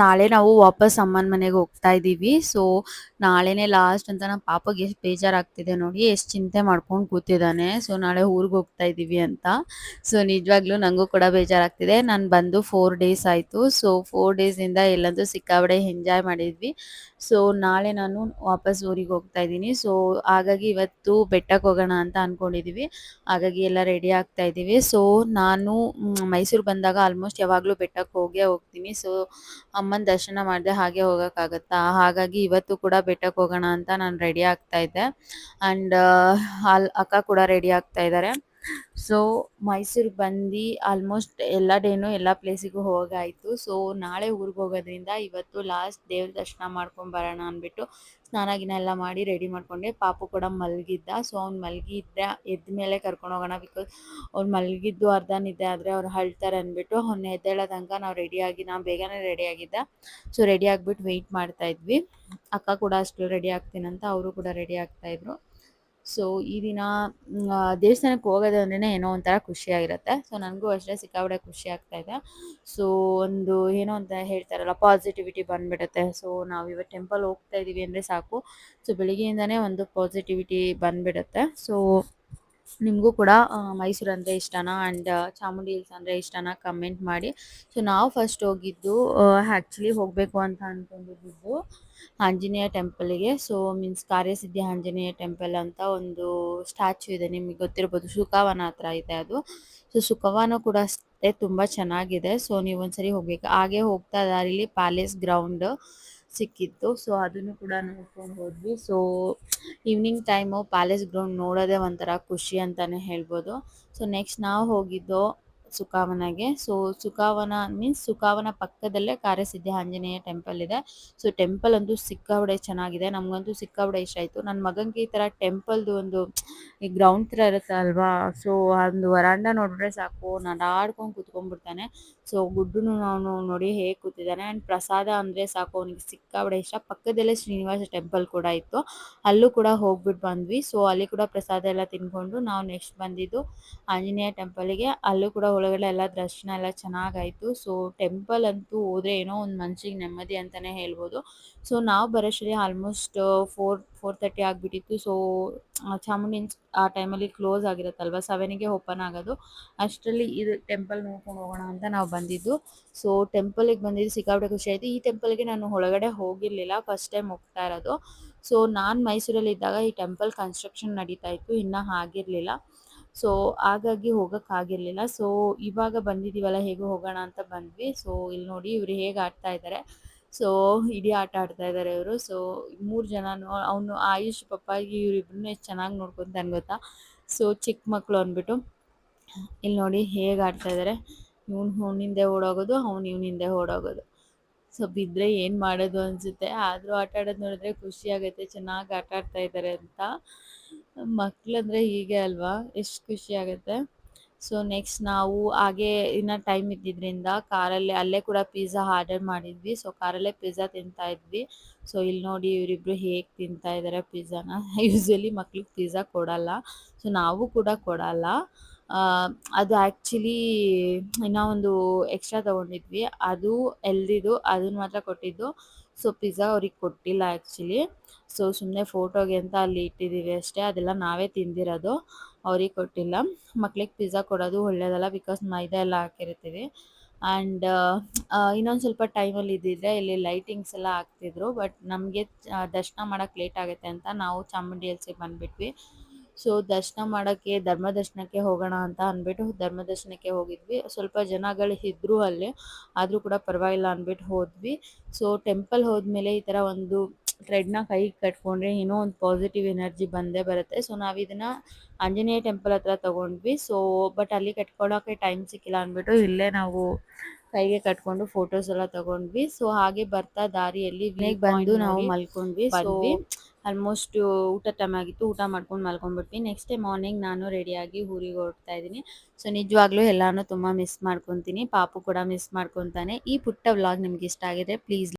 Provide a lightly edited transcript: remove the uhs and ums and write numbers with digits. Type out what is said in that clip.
ನಾಳೆ ನಾವು ವಾಪಸ್ ಅಮ್ಮನ ಮನೆಗೆ ಹೋಗ್ತಾ ಇದ್ದೀವಿ. ಸೊ ನಾಳೆನೇ ಲಾಸ್ಟ್ ಅಂತ ನಮ್ಮ ಪಾಪಗೆ ಎಷ್ಟು ಬೇಜಾರಾಗ್ತಿದೆ ನೋಡಿ, ಎಷ್ಟು ಚಿಂತೆ ಮಾಡ್ಕೊಂಡು ಕೂತಿದ್ದಾನೆ. ಸೊ ನಾಳೆ ಊರಿಗೆ ಹೋಗ್ತಾ ಇದ್ದೀವಿ ಅಂತ. ಸೊ ನಿಜವಾಗ್ಲೂ ನನಗೂ ಕೂಡ ಬೇಜಾರಾಗ್ತಿದೆ. ನಾನು ಬಂದು 4 ಡೇಸ್ ಆಯಿತು. ಸೊ 4 ಡೇಸಿಂದ ಎಲ್ಲಂತೂ ಸಿಕ್ಕಾಪಟ್ಟೆ ಎಂಜಾಯ್ ಮಾಡಿದ್ವಿ. ಸೊ ನಾಳೆ ನಾನು ವಾಪಸ್ ಊರಿಗೆ ಹೋಗ್ತಾ ಇದ್ದೀನಿ. ಸೊ ಹಾಗಾಗಿ ಇವತ್ತು ಬೆಟ್ಟಕ್ಕೆ ಹೋಗೋಣ ಅಂತ ಅಂದ್ಕೊಂಡಿದ್ದೀವಿ. ಹಾಗಾಗಿ ಎಲ್ಲ ರೆಡಿ ಆಗ್ತಾ ಇದ್ದೀವಿ. ಸೊ ನಾನು ಮೈಸೂರು ಬಂದಾಗ ಆಲ್ಮೋಸ್ಟ್ ಯಾವಾಗಲೂ ಬೆಟ್ಟಕ್ಕೆ ಹೋಗೇ ಹೋಗ್ತೀನಿ. ಸೊ ಅಮ್ಮನ ದರ್ಶನ ಮಾಡದೆ ಹಾಗೆ ಹೋಗೋಕ್ಕಾಗತ್ತಾ? ಹಾಗಾಗಿ ಇವತ್ತು ಕೂಡ ಬೆಟ್ಟಕ್ಕೆ ಹೋಗೋಣ ಅಂತ ನಾನು ರೆಡಿ ಆಗ್ತಾ ಇದ್ದೆ. ಆ್ಯಂಡ್ ಅಲ್ಲಿ ಅಕ್ಕ ಕೂಡ ರೆಡಿ ಆಗ್ತಾ ಇದ್ದಾರೆ. ಸೊ ಮೈಸೂರಿಗೆ ಬಂದು ಆಲ್ಮೋಸ್ಟ್ ಎಲ್ಲ ಡೇನು ಎಲ್ಲ ಪ್ಲೇಸಿಗೂ ಹೋಗಾಯಿತು. ಸೊ ನಾಳೆ ಊರಿಗೆ ಹೋಗೋದ್ರಿಂದ ಇವತ್ತು ಲಾಸ್ಟ್ ದೇವ್ರ ದರ್ಶನ ಮಾಡ್ಕೊಂಡು ಬರೋಣ ಅಂದ್ಬಿಟ್ಟು ಸ್ನಾನ ಗಿನ ಎಲ್ಲ ಮಾಡಿ ರೆಡಿ ಮಾಡ್ಕೊಂಡೆ. ಪಾಪು ಕೂಡ ಮಲಗಿದ್ದ. ಸೊ ಅವ್ನು ಮಲಗಿದ್ದೆ ಎದ್ದ ಮೇಲೆ ಕರ್ಕೊಂಡು ಹೋಗೋಣ, ಬಿಕಾಸ್ ಅವ್ರು ಮಲಗಿದ್ದು ಅರ್ಧ ನಿದ್ದೆ ಆದರೆ ಅವ್ರು ಅಳ್ತಾರೆ ಅಂದ್ಬಿಟ್ಟು ಅವ್ನು ಎದ್ದೇಳೋ ತನಕ ನಾವು ರೆಡಿಯಾಗಿ, ನಾನು ಬೇಗನೆ ರೆಡಿ ಆಗಿದ್ದೆ. ಸೊ ರೆಡಿ ಆಗಿಬಿಟ್ಟು ವೆಯ್ಟ್ ಮಾಡ್ತಾ ಇದ್ವಿ. ಅಕ್ಕ ಕೂಡ ಅಷ್ಟು ರೆಡಿ ಆಗ್ತೀನಂತ ಅವರು ಕೂಡ ರೆಡಿ ಆಗ್ತಾಯಿದ್ರು. ಸೊ ಈ ದಿನ ದೇವಸ್ಥಾನಕ್ಕೆ ಹೋಗೋದು ಅಂದ್ರೇ ಏನೋ ಒಂಥರ ಖುಷಿಯಾಗಿರುತ್ತೆ. ಸೊ ನನಗೂ ಅಷ್ಟೇ ಸಿಕ್ಕಾಪಟ್ಟೆ ಖುಷಿ ಆಗ್ತಾಯಿದೆ. ಸೊ ಒಂದು ಏನೋ ಅಂತ ಹೇಳ್ತಾರಲ್ಲ, ಪಾಸಿಟಿವಿಟಿ ಬಂದುಬಿಡುತ್ತೆ. ಸೊ ನಾವು ಇವತ್ತು ಟೆಂಪಲ್ ಹೋಗ್ತಾ ಇದ್ದೀವಿ ಅಂದರೆ ಸಾಕು, ಸೊ ಬೆಳಿಗ್ಗೆಯಿಂದನೇ ಒಂದು ಪಾಸಿಟಿವಿಟಿ ಬಂದುಬಿಡುತ್ತೆ. ಸೊ ನಿಮಗೂ ಕೂಡ ಮೈಸೂರು ಅಂದರೆ ಇಷ್ಟನಾ ಆ್ಯಂಡ್ ಚಾಮುಂಡಿ ಹಿಲ್ಸ್ ಅಂದರೆ ಇಷ್ಟನಾ ಕಮೆಂಟ್ ಮಾಡಿ. ಸೊ ನಾವು ಫಸ್ಟ್ ಹೋಗಿದ್ದು ಆ್ಯಕ್ಚುಲಿ ಹೋಗಬೇಕು ಅಂತ ಅಂದ್ಕೊಂಡಿದ್ದು ಆಂಜನೇಯ ಟೆಂಪಲಿಗೆ. So means Karyasiddhi Anjaneya temple ಅಂತ ಒಂದು ಸ್ಟ್ಯಾಚ್ಯೂ ಇದೆ, ನಿಮಗೆ ಗೊತ್ತಿರ್ಬೋದು, ಸುಖವನ ಹತ್ರ ಇದೆ ಅದು. ಸೊ ಸುಖವನ ಕೂಡ ಅಷ್ಟೇ ತುಂಬ ಚೆನ್ನಾಗಿದೆ. ಸೊ ನೀವು ಒಂದ್ಸರಿ ಹೋಗ್ಬೇಕು. ಹಾಗೆ ಹೋಗ್ತಾ ದಾರಿಲಿ ಪ್ಯಾಲೇಸ್ ಗ್ರೌಂಡ್ ಸಿಕ್ಕಿತ್ತು. ಸೊ ಅದನ್ನು ಕೂಡ ನೋಡ್ಕೊಂಡು ಹೋದ್ವಿ. So evening time palace ground ನೋಡೋದೇ ಒಂಥರ ಖುಷಿ ಅಂತಲೇ ಹೇಳ್ಬೋದು. ಸೊ ನೆಕ್ಸ್ಟ್ ನಾವು ಹೋಗಿದ್ದು ಸುಖಾವನಗೆ. ಸೊ ಸುಖಾವನ ಮೀನ್ಸ್ ಸುಖಾವನ ಪಕ್ಕದಲ್ಲೇ ಕಾರ್ಯಸಿದ್ಧಿ ಆಂಜನೇಯ ಟೆಂಪಲ್ ಇದೆ. ಸೊ ಟೆಂಪಲ್ ಅಂತೂ ಸಿಕ್ಕಾಪಟ್ಟೆ ಚೆನ್ನಾಗಿದೆ, ನಮಗಂತೂ ಸಿಕ್ಕಾಪಟ್ಟೆ ಇಷ್ಟ ಆಯಿತು. ನನ್ನ ಮಗನಿಗೆ ಈ ಥರ ಟೆಂಪಲ್ದು ಒಂದು ಈ ಗ್ರೌಂಡ್ ಥರ ಇರುತ್ತೆ ಅಲ್ವಾ, ಸೊ ಒಂದು ವರಾಂಡ ನೋಡಿದ್ರೆ ಸಾಕು ನಡಾಡ್ಕೊಂಡು ಕೂತ್ಕೊಂಡ್ಬಿಡ್ತಾನೆ. ಸೊ ಗುಡ್ಡನ್ನು ಅವನು ನೋಡಿ ಹೇಗೆ ಕೂತಿದ್ದಾನೆ. ಆ್ಯಂಡ್ ಪ್ರಸಾದ ಅಂದರೆ ಸಾಕು ಅವನಿಗೆ ಸಿಕ್ಕಾಪಟ್ಟೆ ಇಷ್ಟ. ಪಕ್ಕದಲ್ಲೇ ಶ್ರೀನಿವಾಸ ಟೆಂಪಲ್ ಕೂಡ ಇತ್ತು, ಅಲ್ಲೂ ಕೂಡ ಹೋಗ್ಬಿಟ್ಟು ಬಂದ್ವಿ. ಸೊ ಅಲ್ಲಿ ಕೂಡ ಪ್ರಸಾದ ಎಲ್ಲ ತಿನ್ಕೊಂಡು ನಾವು ನೆಕ್ಸ್ಟ್ ಬಂದಿದ್ದು ಆಂಜನೇಯ ಟೆಂಪಲಿಗೆ. ಅಲ್ಲೂ ಕೂಡ ಒಳಗಡೆ ಎಲ್ಲ ದರ್ಶನ ಎಲ್ಲ ಚೆನ್ನಾಗಾಯಿತು. ಸೊ ಟೆಂಪಲ್ ಅಂತೂ ಹೋದರೆ ಏನೋ ಒಂದು ಮನಸ್ಸಿಗೆ ನೆಮ್ಮದಿ ಅಂತಲೇ ಹೇಳ್ಬೋದು. ಸೊ ನಾವು ಬರೋಷ್ಟರಲ್ಲಿ ಆಲ್ಮೋಸ್ಟ್ 4:30 ಆಗಿಬಿಟ್ಟಿತ್ತು. ಸೊ ಚಾಮುಂಡಿ ಆ ಟೈಮಲ್ಲಿ ಕ್ಲೋಸ್ ಆಗಿರುತ್ತಲ್ವ, 7ಗೆ ಓಪನ್ ಆಗೋದು. ಅಷ್ಟರಲ್ಲಿ ಇದು ಟೆಂಪಲ್ ನೋಡ್ಕೊಂಡು ಹೋಗೋಣ ಅಂತ ನಾವು ಬಂದಿದ್ದು. ಸೊ ಟೆಂಪಲಿಗೆ ಬಂದಿದ್ದು ಸಿಕ್ಕಾಪಟ್ಟೆ ಖುಷಿ ಆಯಿತು. ಈ ಟೆಂಪಲ್ಗೆ ನಾನು ಒಳಗಡೆ ಹೋಗಿರಲಿಲ್ಲ, ಫಸ್ಟ್ ಟೈಮ್ ಹೋಗ್ತಾ ಇರೋದು. ಸೊ ನಾನು ಮೈಸೂರಲ್ಲಿದ್ದಾಗ ಈ ಟೆಂಪಲ್ ಕನ್ಸ್ಟ್ರಕ್ಷನ್ ನಡೀತಾ ಇತ್ತು, ಇನ್ನೂ ಆಗಿರಲಿಲ್ಲ. ಸೊ ಹಾಗಾಗಿ ಹೋಗೋಕ್ಕಾಗಿರಲಿಲ್ಲ. ಸೊ ಇವಾಗ ಬಂದಿದ್ದೀವಲ್ಲ, ಹೇಗೂ ಹೋಗೋಣ ಅಂತ ಬಂದ್ವಿ. ಸೊ ಇಲ್ಲಿ ನೋಡಿ ಇವರು ಹೇಗೆ ಆಡ್ತಾ ಇದ್ದಾರೆ. ಸೊ ಇಡೀ ಆಟ ಆಡ್ತಾ ಇದ್ದಾರೆ ಇವರು. ಸೊ 3 ಜನನು, ಅವನು ಆಯುಷ್ ಪಪ್ಪಾಗಿ ಇವರಿಬ್ಬರನ್ನೂ ಎಷ್ಟು ಚೆನ್ನಾಗಿ ನೋಡ್ಕೊತಾನೆ ಗೊತ್ತಾ. ಸೊ ಚಿಕ್ಕ ಮಕ್ಕಳು ಅಂದ್ಬಿಟ್ಟು ಇಲ್ಲಿ ನೋಡಿ ಹೇಗೆ ಆಡ್ತಾ ಇದ್ದಾರೆ. ಅವ್ನ ಹಿಂದೆ ಓಡೋಗೋದು, ಇವ್ನ ಹಿಂದೆ ಓಡೋಗೋದು. ಸೊ ಬಿದ್ದರೆ ಏನು ಮಾಡೋದು ಅನಿಸುತ್ತೆ, ಆದರೂ ಆಟ ಆಡೋದು ನೋಡಿದ್ರೆ ಖುಷಿ ಆಗುತ್ತೆ, ಚೆನ್ನಾಗಿ ಆಟ ಆಡ್ತಾ ಇದ್ದಾರೆ ಅಂತ. ಮಕ್ಕಳಂದರೆ ಹೀಗೆ ಅಲ್ವಾ, ಎಷ್ಟು ಖುಷಿ ಆಗುತ್ತೆ. ಸೊ ನೆಕ್ಸ್ಟ್ ನಾವು ಹಾಗೆ ಇನ್ನೂ ಟೈಮ್ ಇದ್ದಿದ್ದರಿಂದ ಕಾರಲ್ಲೇ ಅಲ್ಲೇ ಕೂಡ ಪಿಜ್ಜಾ ಆರ್ಡರ್ ಮಾಡಿದ್ವಿ. ಸೊ ಕಾರಲ್ಲೇ ಪಿಜ್ಜಾ ತಿಂತಾ ಇದ್ವಿ. ಸೊ ಇಲ್ಲಿ ನೋಡಿ ಇವರಿಬ್ಬರು ಹೇಗೆ ತಿಂತಾ ಇದ್ದಾರೆ ಪಿಜ್ಜಾನ. ಯೂಶ್ವಲಿ ಮಕ್ಳಿಗೆ ಪಿಜ್ಜಾ ಕೊಡಲ್ಲ, ಸೊ ನಾವು ಕೂಡ ಕೊಡಲ್ಲ. ಅದು ಆ್ಯಕ್ಚುಲಿ ಇನ್ನೂ ಒಂದು ಎಕ್ಸ್ಟ್ರಾ ತೊಗೊಂಡಿದ್ವಿ, ಅದು ಎಲ್ದಿದು ಅದನ್ನು ಮಾತ್ರ ಕೊಟ್ಟಿದ್ದು. ಸೊ ಪಿಜ್ಜಾ ಅವ್ರಿಗೆ ಕೊಟ್ಟಿಲ್ಲ ಆ್ಯಕ್ಚುಲಿ. ಸೊ ಸುಮ್ಮನೆ ಫೋಟೋಗೆ ಅಂತ ಅಲ್ಲಿ ಇಟ್ಟಿದ್ದೀವಿ ಅಷ್ಟೇ, ಅದೆಲ್ಲ ನಾವೇ ತಿಂದಿರೋದು, ಅವ್ರಿಗೆ ಕೊಟ್ಟಿಲ್ಲ. ಮಕ್ಳಿಗೆ ಪಿಜ್ಜಾ ಕೊಡೋದು ಒಳ್ಳೆಯದಲ್ಲ, ಬಿಕಾಸ್ ಮೈದಾ ಎಲ್ಲ ಹಾಕಿರ್ತೀವಿ. ಆ್ಯಂಡ್ ಇನ್ನೊಂದು ಸ್ವಲ್ಪ ಟೈಮಲ್ಲಿ ಇದ್ದಿದ್ದರೆ ಇಲ್ಲಿ ಲೈಟಿಂಗ್ಸ್ ಎಲ್ಲ ಹಾಕ್ತಿದ್ರು. ಬಟ್ ನಮಗೆ ದರ್ಶನ ಮಾಡೋಕ್ಕೆ ಲೇಟ್ ಆಗುತ್ತೆ ಅಂತ ನಾವು ಚಾಮುಂಡಿ ಹಿಲ್ಸಿಗೆ ಬಂದುಬಿಟ್ವಿ. ಸೊ ದರ್ಶನ ಮಾಡೋಕ್ಕೆ, ಧರ್ಮ ದರ್ಶನಕ್ಕೆ ಹೋಗೋಣ ಅಂತ ಅಂದ್ಬಿಟ್ಟು ಧರ್ಮ ದರ್ಶನಕ್ಕೆ ಹೋಗಿದ್ವಿ. ಸ್ವಲ್ಪ ಜನಗಳು ಇದ್ದರು ಅಲ್ಲಿ, ಆದರೂ ಕೂಡ ಪರವಾಗಿಲ್ಲ ಅಂದ್ಬಿಟ್ಟು ಹೋದ್ವಿ. ಸೊ ಟೆಂಪಲ್ ಹೋದ್ಮೇಲೆ ಈ ಥರ ಒಂದು ಥ್ರೆಡ್ನ ಕೈಗೆ ಕಟ್ಕೊಂಡ್ರೆ ಏನೋ ಒಂದು ಪಾಸಿಟಿವ್ ಎನರ್ಜಿ ಬಂದೇ ಬರುತ್ತೆ. ಸೊ ನಾವು ಇದನ್ನು ಆಂಜನೇಯ ಟೆಂಪಲ್ ಹತ್ರ ತೊಗೊಂಡ್ವಿ. ಸೊ ಬಟ್ ಅಲ್ಲಿ ಕಟ್ಕೊಳ್ಳೋಕ್ಕೆ ಟೈಮ್ ಸಿಕ್ಕಿಲ್ಲ ಅಂದ್ಬಿಟ್ಟು ಇಲ್ಲೇ ನಾವು ಕೈಗೆ ಕಟ್ಕೊಂಡು ಫೋಟೋಸ್ ಎಲ್ಲ ತೊಗೊಂಡ್ವಿ. ಸೊ ಹಾಗೆ ಬರ್ತಾ ದಾರಿಯಲ್ಲಿ ಮನೆಗೆ ಬಂದು ನಾವು ಮಲ್ಕೊಂಡ್ವಿ. ಸೊ ಆಲ್ಮೋಸ್ಟ್ ಊಟ ಟೈಮ್ ಆಗಿತ್ತು, ಊಟ ಮಾಡ್ಕೊಂಡು ಮಲ್ಕೊಂಡ್ಬಿಟ್ವಿ. ನೆಕ್ಸ್ಟ್ ಡೇ ಮಾರ್ನಿಂಗ್ ನಾನು ರೆಡಿಯಾಗಿ ಊರಿಗೆ ಹೊರಡ್ತಾ ಇದ್ದೀನಿ. ಸೊ ನಿಜವಾಗ್ಲೂ ಎಲ್ಲನೂ ತುಂಬ ಮಿಸ್ ಮಾಡ್ಕೊತೀನಿ, ಪಾಪು ಕೂಡ ಮಿಸ್ ಮಾಡ್ಕೊತಾನೆ. ಈ ಪುಟ್ಟ ವ್ಲಾಗ್ ನಿಮ್ಗೆ ಇಷ್ಟ ಆಗಿದೆ ಪ್ಲೀಸ್